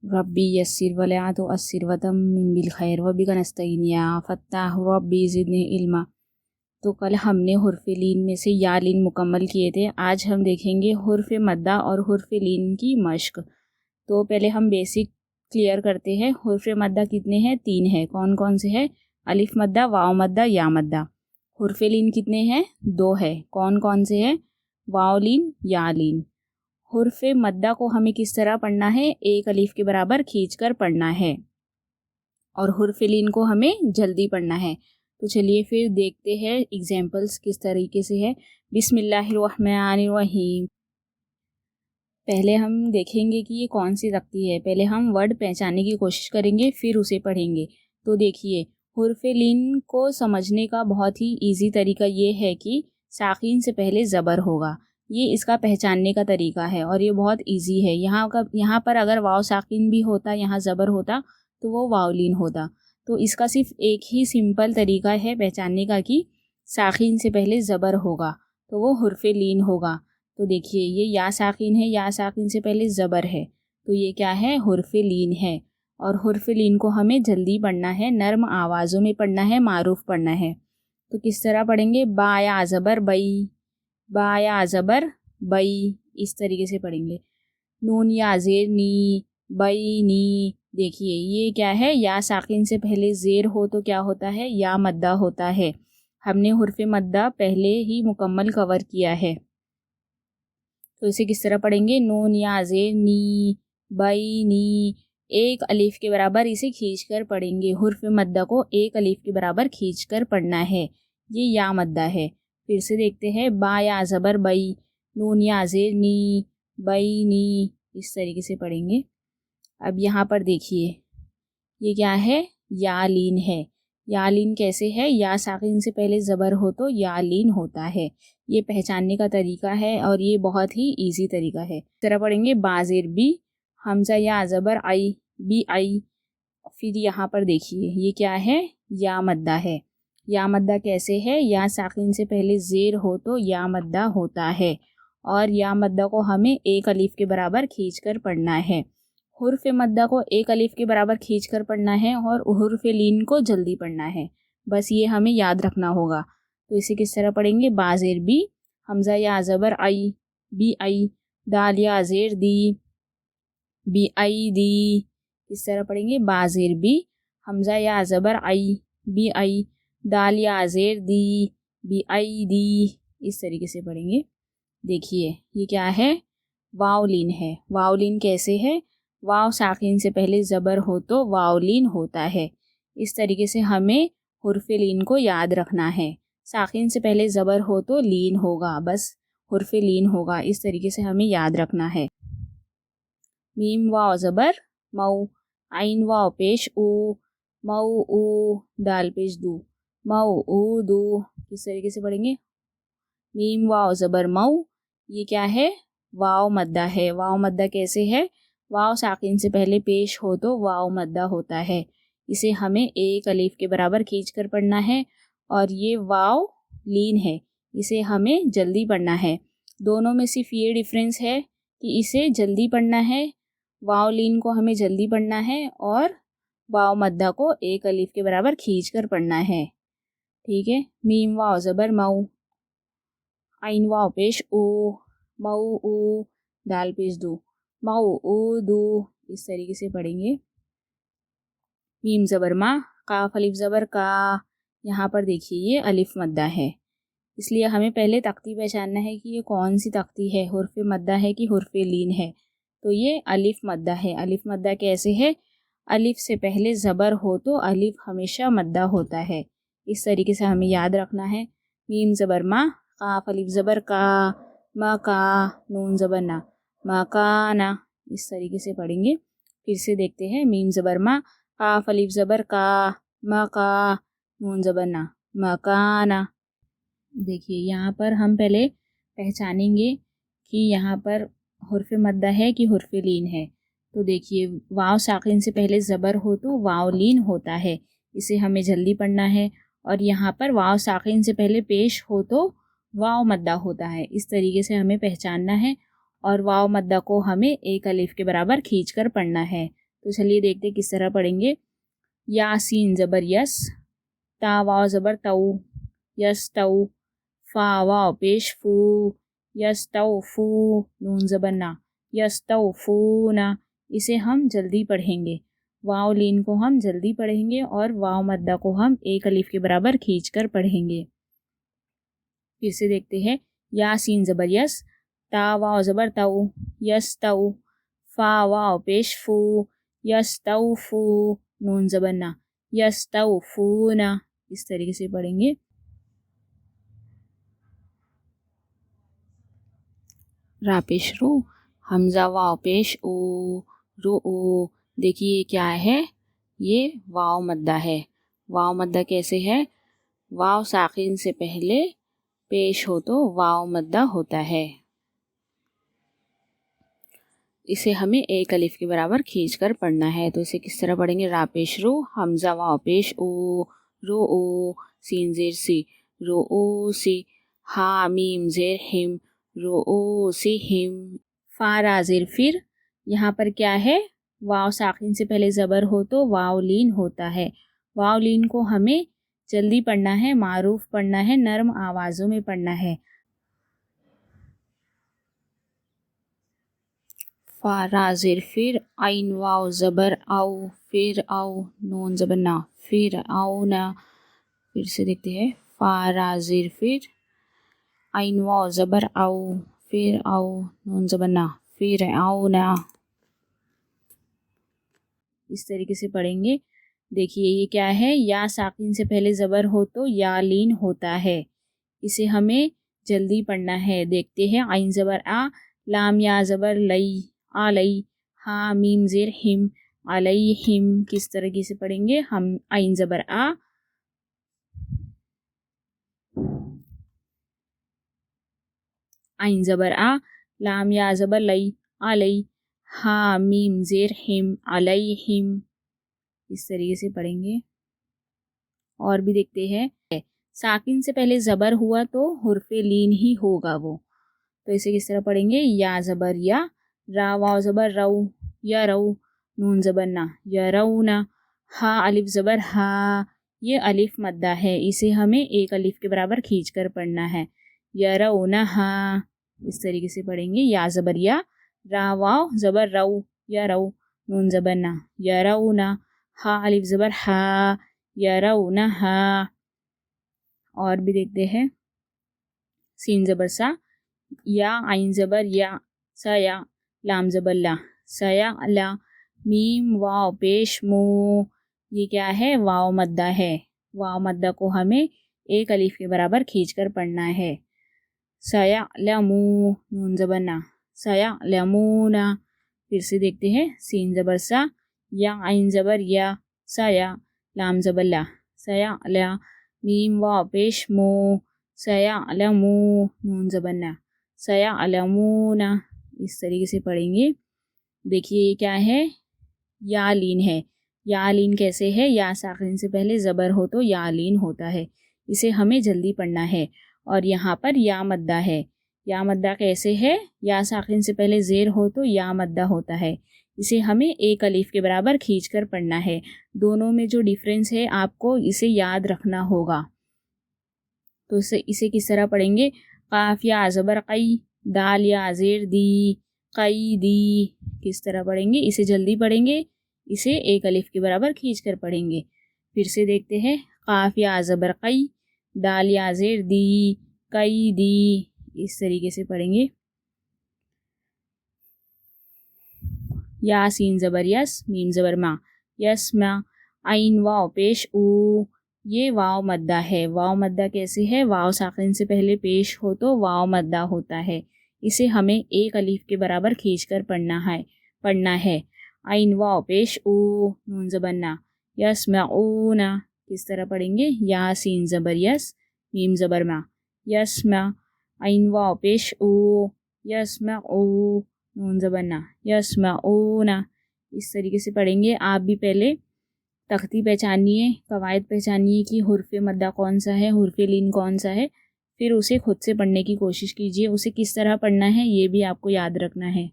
ربی یسر ولا تعسر وتمم بالخیر وبک نستعین یا فتاح ربی زدنی علما۔ تو کل ہم نے حرف لین میں سے یا لین مکمل کیے تھے، آج ہم دیکھیں گے حرف مدہ اور حرف لین کی مشق۔ تو پہلے ہم بیسک کلیئر کرتے ہیں۔ حرف مدہ کتنے ہیں؟ 3 ہیں۔ کون کون سے ہیں؟ الف مدہ، واو مدہ، یا مدہ۔ حرف لین کتنے ہیں؟ 2 ہے۔ کون کون سے ہیں؟ واو لین، یا لین۔ حرف مدہ کو ہمیں کس طرح پڑھنا ہے؟ ایک الف کے برابر کھینچ کر پڑھنا ہے، اور حرف لین کو ہمیں جلدی پڑھنا ہے۔ تو چلیے پھر دیکھتے ہیں ایگزامپلس کس طریقے سے ہے۔ بسم اللہ الرحمن الرحیم۔ پہلے ہم دیکھیں گے کہ یہ کون سی تختی ہے۔ پہلے ہم ورڈ پہچاننے کی کوشش کریں گے، پھر اسے پڑھیں گے۔ تو دیکھیے، حرف لین کو سمجھنے کا بہت ہی ایزی طریقہ یہ ہے کہ ساکن سے پہلے زبر ہوگا۔ یہ اس کا پہچاننے کا طریقہ ہے، اور یہ بہت ایزی ہے۔ یہاں پر اگر واو ساکن بھی ہوتا، یہاں زبر ہوتا تو وہ واو لین ہوتا۔ تو اس کا صرف ایک ہی سمپل طریقہ ہے پہچاننے کا کہ ساکن سے پہلے زبر ہوگا تو وہ حرف لین ہوگا۔ تو دیکھیے، یہ یا ساکن ہے، یا ساکن سے پہلے زبر ہے، تو یہ کیا ہے؟ حرف لین ہے۔ اور حرف لین کو ہمیں جلدی پڑھنا ہے، نرم آوازوں میں پڑھنا ہے، معروف پڑھنا ہے۔ تو کس طرح پڑھیں گے؟ با یا زبر بئی، با یا زبر بئی، اس طریقے سے پڑھیں گے۔ نون یا زیر نی، بئی نی۔ دیکھیے یہ کیا ہے؟ یا ساکن سے پہلے زیر ہو تو کیا ہوتا ہے؟ یا مدہ ہوتا ہے۔ ہم نے حرف مدہ پہلے ہی مکمل کور کیا ہے۔ تو اسے کس طرح پڑھیں گے؟ نون یا زیر نی، بئی نی، ایک الف کے برابر اسے کھینچ کر پڑھیں گے۔ حرف مدہ کو ایک الف کے برابر کھینچ کر پڑھنا ہے، یہ یا مدہ ہے۔ پھر سے دیکھتے ہیں، با یا زبر بئی، نون یا زیر نی، بئی نی، اس طریقے سے پڑھیں گے۔ اب یہاں پر دیکھیے، یہ کیا ہے؟ یا لین ہے۔ یا لین کیسے ہے؟ یا ساکن سے پہلے زبر ہو تو یا لین ہوتا ہے۔ یہ پہچاننے کا طریقہ ہے، اور یہ بہت ہی ایزی طریقہ ہے۔ اس طرح پڑھیں گے، با زیر بی، حمزہ یا زبر آئی، بی آئی۔ پھر یہاں پر دیکھیے، یہ کیا ہے؟ یا مدہ ہے۔ یا مدہ کیسے ہے؟ یا ساکن سے پہلے زیر ہو تو یا مدہ ہوتا ہے، اور یا مدہ کو ہمیں ایک الف کے برابر کھینچ کر پڑھنا ہے۔ حرف مدہ کو ایک الف کے برابر کھینچ کر پڑھنا ہے، اور حرف لین کو جلدی پڑھنا ہے، بس یہ ہمیں یاد رکھنا ہوگا۔ تو اسے کس طرح پڑھیں گے؟ با زیر بی، حمزہ یا زبر آئی، بی آئی، دال یا زیر دی، بی آئی دی۔ اس طرح پڑھیں گے، با زیر بی، حمزہ یا زبر آئی، بی آئی، دال یا زیر دی، بی آئی دی، اس طریقے سے پڑھیں گے۔ دیکھیے یہ کیا ہے؟ واو لین ہے۔ واو لین کیسے ہے؟ واو ساکن سے پہلے زبر ہو تو واو لین ہوتا ہے۔ اس طریقے سے ہمیں حرف لین کو یاد رکھنا ہے۔ ساکن سے پہلے زبر ہو تو لین ہوگا، بس حرف لین ہوگا، اس طریقے سے ہمیں یاد رکھنا ہے۔ میم واو زبر مو، عین واو پیش او، مو او، دال پیش دو، مو او دو، اس طریقے سے پڑھیں گے۔ میم واو زبر مو، یہ کیا ہے؟ واو مدہ ہے۔ واو مدہ کیسے ہے؟ واو ساکن سے پہلے پیش ہو تو واو مدہ ہوتا ہے، اسے ہمیں ایک الف کے برابر کھینچ کر پڑھنا ہے، اور یہ واو لین ہے، اسے ہمیں جلدی پڑھنا ہے۔ دونوں میں صرف یہ ڈفرینس ہے کہ اسے جلدی پڑھنا ہے، واو لین کو ہمیں جلدی پڑھنا ہے، اور واو مدہ کو ایک الف کے برابر کھینچ کر پڑھنا ہے۔ ٹھیک ہے۔ میم واو زبر مو، عین واو پیش او، مو او، دال پیش دو، مو او دو، اس طریقے سے پڑھیں گے۔ میم زبر ما، قاف الف زبر کا۔ یہاں پر دیکھیے یہ الف مدہ ہے، اس لیے ہمیں پہلے تختی پہچاننا ہے کہ یہ کون سی تختی ہے، حرف مدہ ہے کہ حرف لین ہے۔ تو یہ الف مدہ ہے۔ الف مدہ کیسے ہے؟ الف سے پہلے زبر ہو تو الف ہمیشہ مدہ ہوتا ہے، اس طریقے سے ہمیں یاد رکھنا ہے۔ میم زبر ما، قاف الف زبر کا، ما کا، نون زبر نا، ما کا نا، اس طریقے سے پڑھیں گے۔ پھر سے دیکھتے ہیں، میم زبر ما، قاف الف زبر کا، ما کا، نون زبر نا، ما کا نا۔ دیکھیے یہاں پر ہم پہلے پہچانیں گے کہ یہاں پر حرف مدہ ہے کہ حرف لین ہے۔ تو دیکھیے، واو ساکن سے پہلے زبر ہو تو واو لین ہوتا ہے، اسے ہمیں جلدی پڑھنا ہے، اور یہاں پر واو ساکن سے پہلے پیش ہو تو واو مدہ ہوتا ہے، اس طریقے سے ہمیں پہچاننا ہے، اور واو مدہ کو ہمیں ایک الف کے برابر کھینچ کر پڑھنا ہے۔ تو چلیے دیکھتے کس طرح پڑھیں گے. یا سین زبر یس، تا واو زبر تو، یس تو، فا واو پیش فو، یس تو فو، نون زبر نا، یس تو فو نا. اسے ہم جلدی پڑھیں گے، واو لین کو ہم جلدی پڑھیں گے اور واو مدہ کو ہم ایک الف کے برابر کھینچ کر پڑھیں گے. پھر سے دیکھتے ہیں. یا سین زبر یس، تا واو زبر تو، یس تو، فا واو پیش فو، یس تو فو، نون زبر نا، یس تو فو نا. اس طریقے سے پڑھیں گے. را پیش رو، حمزہ واو پیش او، رو او. دیکھیے کیا ہے، یہ واو مدہ ہے. واو مدہ کیسے ہے؟ واو ساکن سے پہلے پیش ہو تو واو مدہ ہوتا ہے. اسے ہمیں ایک الف کے برابر کھینچ کر پڑھنا ہے. تو اسے کس طرح پڑھیں گے؟ را پیش رو، حمزہ واو پیش او، رو او، سین زیر سی، رو او سی، ہا میم زیر ہم، رو او سی ہم. فا را زیر فر، یہاں پر کیا ہے؟ واو ساکن سے پہلے زبر ہو تو واو لین ہوتا ہے. واو لین کو ہمیں جلدی پڑھنا ہے، معروف پڑھنا ہے، نرم آوازوں میں پڑھنا ہے. فا را زیر فر، عین واو زبر او، فر او، نون زبر نا، فر او نا. پھر سے دیکھتے ہیں. فا را زیر فر، عین واو زبر او، فر او، نون زبر نا، فر او نا. اس طریقے سے پڑھیں گے. دیکھیے یہ کیا ہے؟ یا ساکن سے پہلے زبر ہو تو یا لین ہوتا ہے، اسے ہمیں جلدی پڑھنا ہے. دیکھتے ہیں. عین زبر آ، لام یا زبر لئی، آلئی، ہا میم زیر ہم، علیہم. کس طریقے سے پڑھیں گے ہم؟ عین زبر آ، عین زبر آ، لام یا زبر لئی، آلئی، ہا میم زیر ہم، علیہم. اس طریقے سے پڑھیں گے. اور بھی دیکھتے ہیں. ساکن سے پہلے زبر ہوا تو حرف لین ہی ہوگا وہ. تو اسے کس طرح پڑھیں گے؟ یا زبر یا، را واو زبر رو، یا رو، نون زبر نا، یا رو نا، ہا الف زبر ہا. یہ الف مدہ ہے، اسے ہمیں ایک الف کے برابر کھینچ کر پڑھنا ہے. یا رو نا ہا. اس طریقے سے پڑھیں گے. یا زبر یا، را واو زبر رو، یا رو، نون زبر نا، یا رو نا، ہا الف زبر ہا، یا رو نا ہا. اور بھی دیکھتے ہیں. سین زبر سا، یا عین زبر یا، سیا، لام زبر لا، سیا لا، میم واو پیش مو. یہ کیا ہے؟ واو مدہ ہے. واو مدہ کو ہمیں ایک الف کے برابر کھینچ کر پڑھنا ہے. سیا لمو، نون زبر نا، سیا لمونا. پھر سے دیکھتے ہیں. سین زبر سا، یا عین زبر یا، سیا، لام زبر لا، سیا لا، میم واو پیش مو، سیا لمو، نون زبر نا، سیا لمونا. اس طریقے سے پڑھیں گے. دیکھیے یہ کیا ہے؟ یا لین ہے. یا لین کیسے ہے؟ یا ساکن سے پہلے زبر ہو تو یا لین ہوتا ہے، اسے ہمیں جلدی پڑھنا ہے. اور یہاں پر یا مدہ ہے. یا مدہ کیسے ہے؟ یا ساکن سے پہلے زیر ہو تو یا مدہ ہوتا ہے، اسے ہمیں ایک الف کے برابر کھینچ کر پڑھنا ہے. دونوں میں جو ڈیفرنس ہے آپ کو اسے یاد رکھنا ہوگا. تو اسے کس طرح پڑھیں گے؟ قاف یا زبر قی، دال یا زیر دی، قی دی. کس طرح پڑھیں گے؟ اسے جلدی پڑھیں گے، اسے ایک الف کے برابر کھینچ کر پڑھیں گے. پھر سے دیکھتے ہیں. قاف یا زبر قی، دال یا زیر دی، قی دی. اس طریقے سے پڑھیں گے. یا سین زبر یس، میم زبر ما، یس ما، عین واو پیش او. یہ واو مدہ ہے. واو مدہ کیسے ہے؟ واو ساکن سے پہلے پیش ہو تو واو مدہ ہوتا ہے، اسے ہمیں ایک الف کے برابر کھینچ کر پڑھنا ہے. عین واو پیش او، نون زبر نا، یسمعونا. کس طرح پڑھیں گے؟ یا سین زبر یس، میم زبر ما، یسمع، عین واو پیش او، یسمعو، نون زبر نا، یسمعونا. اس طریقے سے پڑھیں گے. آپ بھی پہلے تختی پہچانیے، قواعد پہچانیے کہ حرف مدہ کون سا ہے، حرف لین کون سا ہے، پھر اسے خود سے پڑھنے کی کوشش کیجیے. اسے کس طرح پڑھنا ہے یہ بھی آپ کو یاد رکھنا ہے.